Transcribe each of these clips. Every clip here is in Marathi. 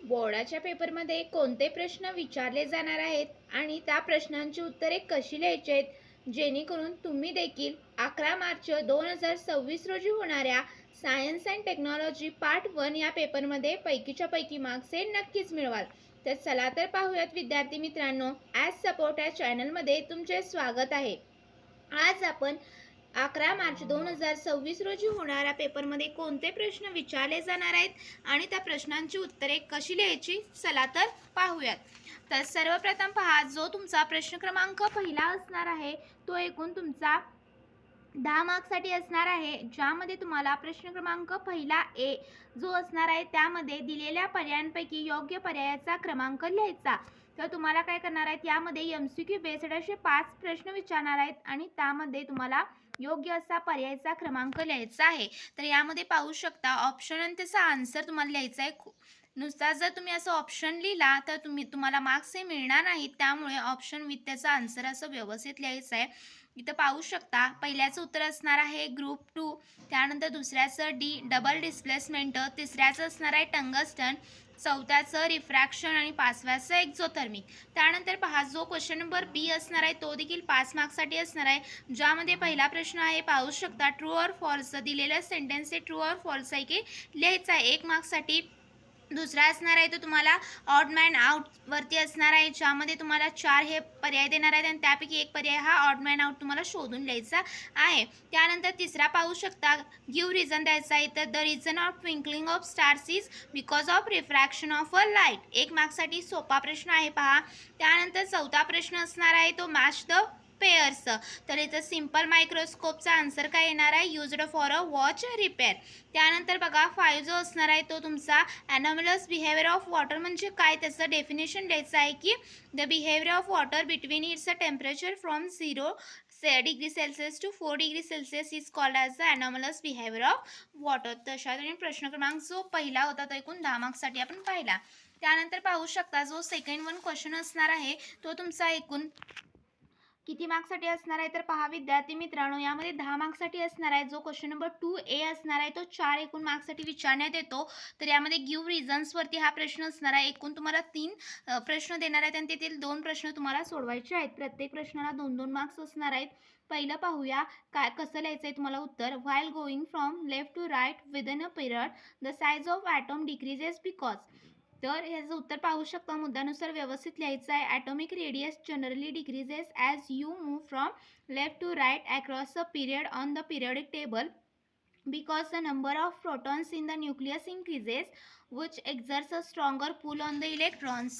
बोर्डाच्या पेपरमध्ये कोणते प्रश्न विचारले जाणार आहेत आणि त्या प्रश्नांची उत्तरे कशी लिहायची आहेत, जेणेकरून तुम्ही देखील 11 मार्च 2026 रोजी होणाऱ्या सायन्स अँड टेक्नॉलॉजी पार्ट 1 या पेपरमध्ये पैकीच्या पैकी मार्क्स हे नक्कीच मिळवाल. तर चला तर पाहूयात विद्यार्थी मित्रांनो, ॲज सपोर्ट या चॅनलमध्ये तुमचे स्वागत आहे. आज आपण 11 मार्च 2026 रोजी होणाऱ्या पेपरमध्ये कोणते प्रश्न विचारले जाणार आहेत आणि त्या प्रश्नांची उत्तरे कशी लिहायची, चला तर पाहूयात. तर सर्वप्रथम पहा, जो तुमचा प्रश्न क्रमांक पहिला असणार आहे तो एकूण तुमचा 10 मार्क्ससाठी असणार आहे, ज्यामध्ये तुम्हाला प्रश्न क्रमांक पहिला ए जो असणार आहे त्यामध्ये दिलेल्या पर्यायांपैकी योग्य पर्यायाचा क्रमांक लिहायचा. तर तुम्हाला काय करणार आहेत, यामध्ये MCQ बेस्ड असे 5 प्रश्न विचारणार आहेत आणि त्यामध्ये तुम्हाला योग्य असा पर्यायाचा क्रमांक लिहायचा आहे. तर यामध्ये पाहू शकता ऑप्शन आणि त्याचा आन्सर तुम्हाला लिहायचा आहे. नुसता जर तुम्ही असं ऑप्शन लिहिला तर तुम्हाला मार्क्स हे मिळणार नाहीत, त्यामुळे ऑप्शन विथ त्याचा आन्सर असं व्यवस्थित लिहायचं आहे. इथं पाहू शकता पहिल्याचं उत्तर असणार आहे ग्रुप 2, त्यानंतर दुसऱ्याचं डी डबल डिस्प्लेसमेंट, तिसऱ्याचं असणार आहे टंगस्टन, चौथ्याचं रिफ्रॅक्शन आणि पाचव्याचं एक्झोथर्मिक. त्यानंतर पहा, जो क्वेश्चन नंबर बी असणार आहे तो देखील 5 मार्क्ससाठी असणार आहे, ज्यामध्ये पहिला प्रश्न आहे पाहू शकता ट्रू ऑर फॉल्स. दिलेलं सेंटेन्स हे ट्रू ऑर फॉल्स आहे की लिहायचं आहे 1 मार्क्ससाठी. दुसरा असणार आहे तो तुम्हाला ऑड मॅन आउट वरती असणार आहे, ज्यामध्ये तुम्हाला 4 हे पर्याय देणार आहेत आणि त्यापैकी एक पर्याय हा ऑड मॅन आउट तुम्हाला शोधून लिहायचा आहे. त्यानंतर तिसरा पाहू शकता गिव्ह रिझन द्यायचा आहे. तर the reason of twinkling of stars is because of refraction of a light. 1 मार्क्ससाठी सोपा प्रश्न आहे पहा. त्यानंतर चौथा प्रश्न असणार आहे तो मॅच द पेअर्स. तर इथं सिंपल मायक्रोस्कोपचा आन्सर काय येणार आहे, used for a watch repair. त्यानंतर बघा 5 जो असणार आहे तो तुमचा ॲनॉमलस बिहेवियर ऑफ वॉटर म्हणजे काय, त्याचं डेफिनेशन द्यायचं आहे की the behaviour of water between its a temperature from 0 degree Celsius to 4 degree Celsius is called as the anomalous behaviour of water. तशा तऱ्हेने प्रश्न क्रमांक जो पहिला होता तो एकूण 10 मार्क्ससाठी आपण पाहिला. त्यानंतर पाहू शकता जो सेकंड वन क्वेश्चन असणार आहे तो तुमचा एकूण किती मार्क्ससाठी असणार आहे, तर पहा विद्यार्थी मित्रांनो, यामध्ये 10 मार्क्ससाठी असणार आहे. जो क्वेश्चन नंबर 2A असणार आहे तो 4 एकूण मार्क्ससाठी विचारण्यात येतो. तर यामध्ये गिव्ह रिझन्सवरती हा प्रश्न असणार आहे. एकूण तुम्हाला 3 प्रश्न देणार आहेत आणि तेथील 2 प्रश्न तुम्हाला सोडवायचे आहेत. प्रत्येक प्रश्नाला 2-2 मार्क्स असणार आहेत. पहिलं पाहूया काय कसं लिहायचं आहे तुम्हाला उत्तर. While going from left to right within a period the size of atom decreases because. तर ह्याचं उत्तर पाहू शकता, मुद्द्यानुसार व्यवस्थित लिहायचं आहे. Atomic radius generally decreases as you move from left to right across a period on the periodic table because the number of protons in the nucleus increases which exerts a stronger pull on the electrons.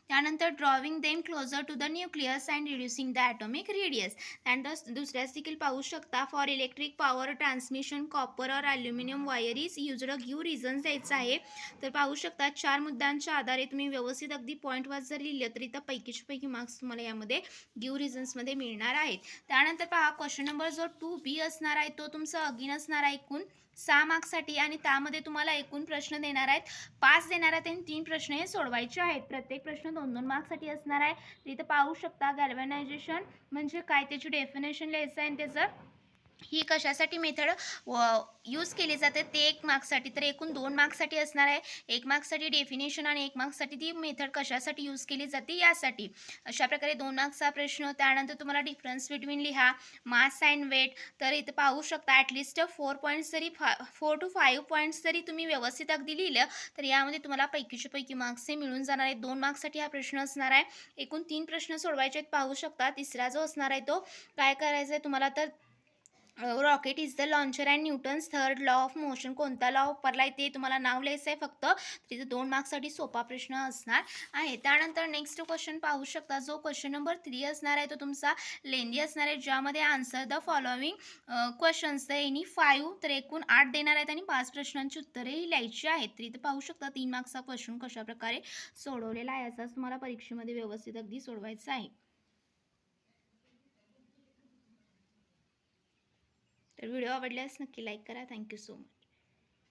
त्यानंतर drawing them closer to the nucleus and reducing the atomic radius. त्यानंतर दुसऱ्याच देखील पाहू शकता for electric power transmission copper और aluminium wire is used. Give reasons द्यायचं आहे. तर पाहू शकता 4 मुद्द्यांच्या आधारे तुम्ही व्यवस्थित अगदी पॉईंट वाईज जर लिहिलं तरी तर पैकीच्या पैकी मार्क्स तुम्हाला यामध्ये गिव्ह रिझन्समध्ये मिळणार आहेत. त्यानंतर पहा क्वेश्चन नंबर जो 2B असणार आहे तो तुमचा अगेन असणार आहे एकूण 6 मार्क्ससाठी आणि त्यामध्ये तुम्हाला एकूण प्रश्न देणार आहेत 5 देणार आहेत आणि 3 प्रश्न हे सोडवायचे आहेत. प्रत्येक प्रश्न 2-2 मार्क्ससाठी असणार आहे. इथं पाहू शकता गॅल्व्हनायझेशन म्हणजे काय त्याची डेफिनेशन लिहायचं आहे आणि त्याचं ही कशासाठी मेथड यूज केली जाते ते 1 मार्क्ससाठी. तर एकूण 2 मार्क्ससाठी असणार आहे. 1 मार्क्ससाठी डेफिनेशन आणि 1 मार्क्ससाठी ती मेथड कशासाठी यूज केली जाते यासाठी. अशा प्रकारे 2 मार्क्सचा प्रश्न. त्यानंतर तुम्हाला डिफरन्स बिटवीन लिहा, मास अँड वेट. तर इथं पाहू शकता ॲटलिस्ट 4 पॉईंट्स जरी 4 to 5 पॉईंट्स जरी तुम्ही व्यवस्थित अगदी लिहिलं तर यामध्ये तुम्हाला पैकीच्या पैकी मार्क्स हे मिळून जाणार आहेत. 2 मार्क्ससाठी हा प्रश्न असणार आहे. एकूण 3 प्रश्न सोडवायचे आहेत. पाहू शकता तिसरा जो असणार आहे तो काय करायचं आहे तुम्हाला, तर rocket is the launcher and Newton's third law of motion कोणता लॉ वापरला आहे ते तुम्हाला नाव लिहायचं आहे फक्त. तिथे 2 मार्क्ससाठी सोपा प्रश्न असणार आहे. त्यानंतर नेक्स्ट क्वेश्चन पाहू शकता जो क्वेश्चन नंबर 3 असणार आहे तो तुमचा लेंदी असणार आहे, ज्यामध्ये आन्सर द फॉलोइंग क्वेश्चन्स तर एनी 5. तर एकूण 8 देणार आहेत आणि 5 प्रश्नांची उत्तरेही लिहायची आहेत. तर इथं पाहू शकता 3 मार्क्सचा क्वेश्चन कशाप्रकारे सोडवलेला आहे याचाच तुम्हाला परीक्षेमध्ये व्यवस्थित अगदी सोडवायचा आहे. तर व्हिडिओ आवडल्यास नक्की लाईक करा. Thank you so much.